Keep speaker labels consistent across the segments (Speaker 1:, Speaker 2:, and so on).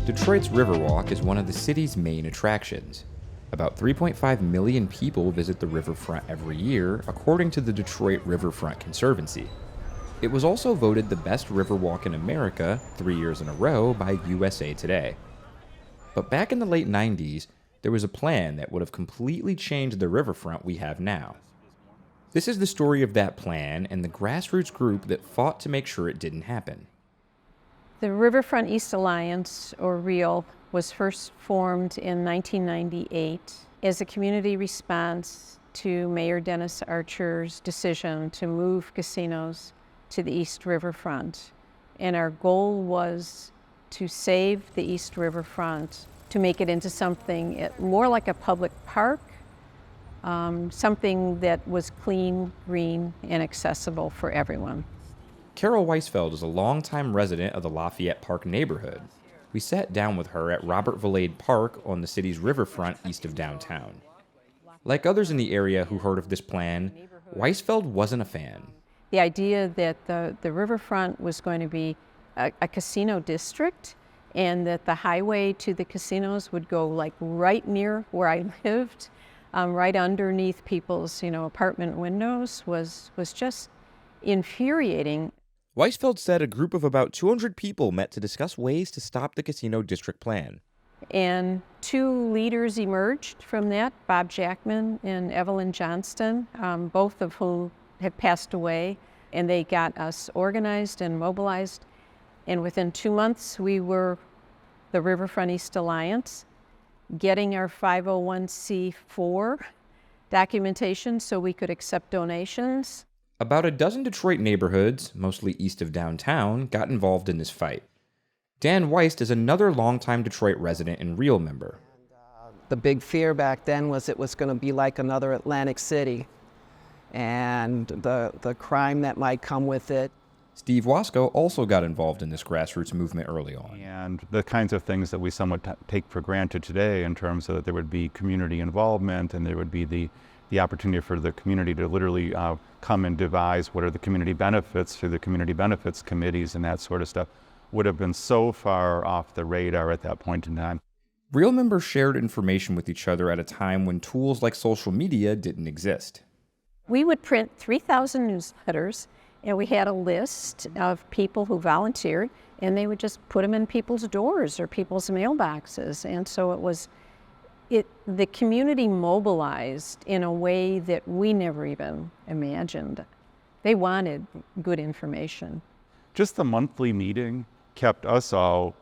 Speaker 1: Detroit's Riverwalk is one of the city's main attractions. About 3.5 million people visit the riverfront every year, according to the Detroit Riverfront Conservancy. It was also voted the best riverwalk in America 3 years in a row by USA Today. But back in the late 90s, there was a plan that would have completely changed the riverfront we have now. This is the story of that plan and the grassroots group that fought to make sure it didn't happen.
Speaker 2: The Riverfront East Alliance, or REAL, was first formed in 1998 as a community response to Mayor Dennis Archer's decision to move casinos to the East Riverfront. And our goal was to save the East Riverfront, to make it into something more like a public park, something that was clean, green, and accessible for everyone.
Speaker 1: Carol Weisfeld is a longtime resident of the Lafayette Park neighborhood. We sat down with her at Robert Valade Park on the city's riverfront east of downtown. Like others in the area who heard of this plan, Weisfeld wasn't a fan.
Speaker 2: The idea that the riverfront was going to be a casino district and that the highway to the casinos would go like right near where I lived, right underneath people's apartment windows was just infuriating.
Speaker 1: Weisfeld said a group of about 200 people met to discuss ways to stop the casino district plan.
Speaker 2: And two leaders emerged from that, Bob Jackman and Evelyn Johnston, both of whom have passed away. And they got us organized and mobilized. And within 2 months, we were the Riverfront East Alliance, getting our 501c4 documentation so we could accept donations.
Speaker 1: About a dozen Detroit neighborhoods, mostly east of downtown, got involved in this fight. Dan Weist is another longtime Detroit resident and REAL member.
Speaker 3: The big fear back then was it was going to be like another Atlantic City, and the crime that might come with it.
Speaker 1: Steve Wasco also got involved in this grassroots movement early on.
Speaker 4: And the kinds of things that we somewhat take for granted today in terms of that there would be community involvement and there would be the opportunity for the community to literally come and devise what are the community benefits through the community benefits committees and that sort of stuff would have been so far off the radar at that point in time.
Speaker 1: REAL members shared information with each other at a time when tools like social media didn't exist.
Speaker 2: We would print 3,000 newsletters, and we had a list of people who volunteered, and they would just put them in people's doors or people's mailboxes. And so the community mobilized in a way that we never even imagined. They wanted good information.
Speaker 4: Just the monthly meeting kept us all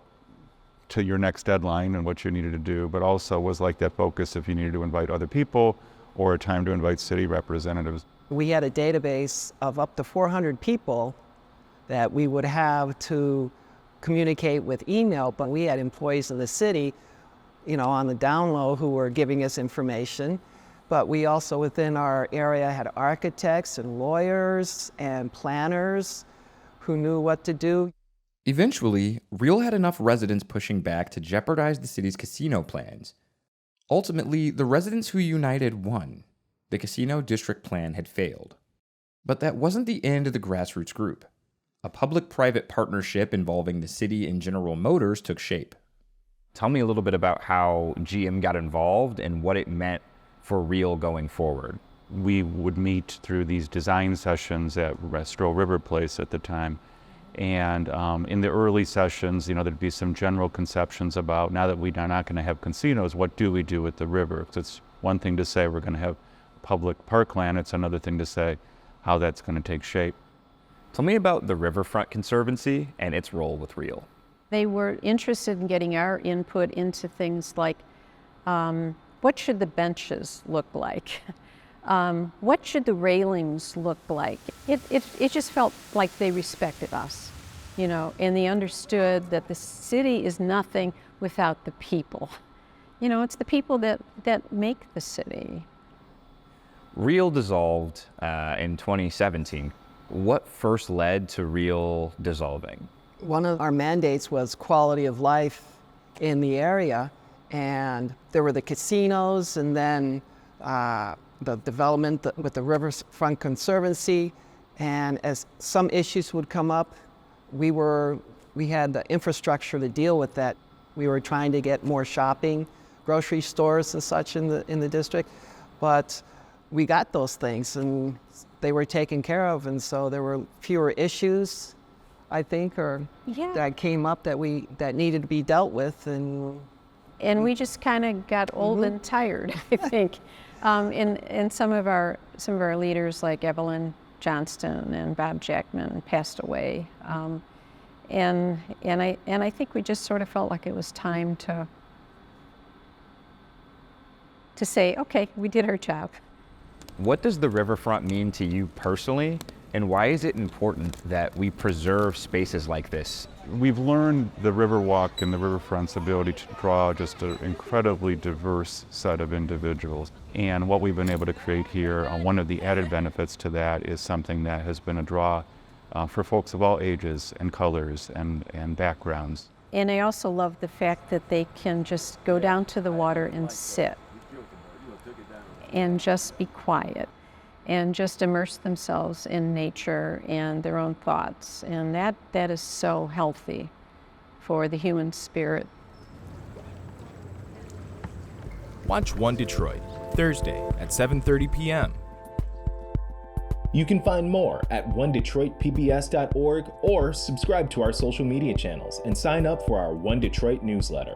Speaker 4: to your next deadline and what you needed to do, but also was like that focus if you needed to invite other people or a time to invite city representatives.
Speaker 3: We had a database of up to 400 people that we would have to communicate with email, but we had employees of the city on the down low who were giving us information. But we also within our area had architects and lawyers and planners who knew what to do.
Speaker 1: Eventually, REAL had enough residents pushing back to jeopardize the city's casino plans. Ultimately, the residents who united won. The casino district plan had failed. But that wasn't the end of the grassroots group. A public-private partnership involving the city and General Motors took shape.
Speaker 5: Tell me a little bit about how GM got involved and what it meant for REAL going forward.
Speaker 4: We would meet through these design sessions at Stroh River Place at the time. And in the early sessions, there'd be some general conceptions about now that we are not going to have casinos, what do we do with the river? Because it's one thing to say we're going to have public parkland, it's another thing to say how that's going to take shape.
Speaker 5: Tell me about the Riverfront Conservancy and its role with REAL.
Speaker 2: They were interested in getting our input into things like what should the benches look like? What should the railings look like? It just felt like they respected us, and they understood that the city is nothing without the people. It's the people that make the city.
Speaker 5: REAL dissolved in 2017. What first led to REAL dissolving?
Speaker 3: One of our mandates was quality of life in the area, and there were the casinos and then the development with the Riverfront Conservancy, and as some issues would come up, we had the infrastructure to deal with that. We were trying to get more shopping, grocery stores and such in the district, but we got those things and they were taken care of, and so there were fewer issues, I think, or that came up that needed to be dealt with, and
Speaker 2: we just kind of got old and tired, I think. And some of our leaders like Evelyn Johnston and Bob Jackman passed away, and I think we just sort of felt like it was time to say, okay, we did our job.
Speaker 5: What does the Riverfront mean to you personally, and why is it important that we preserve spaces like this?
Speaker 4: We've learned the Riverwalk and the Riverfront's ability to draw just an incredibly diverse set of individuals. And what we've been able to create here, one of the added benefits to that is something that has been a draw for folks of all ages and colors and backgrounds.
Speaker 2: And I also love the fact that they can just go down to the water and sit and just be quiet and just immerse themselves in nature and their own thoughts. And that is so healthy for the human spirit.
Speaker 6: Watch One Detroit, Thursday at 7:30 p.m.
Speaker 7: You can find more at onedetroitpbs.org or subscribe to our social media channels and sign up for our One Detroit newsletter.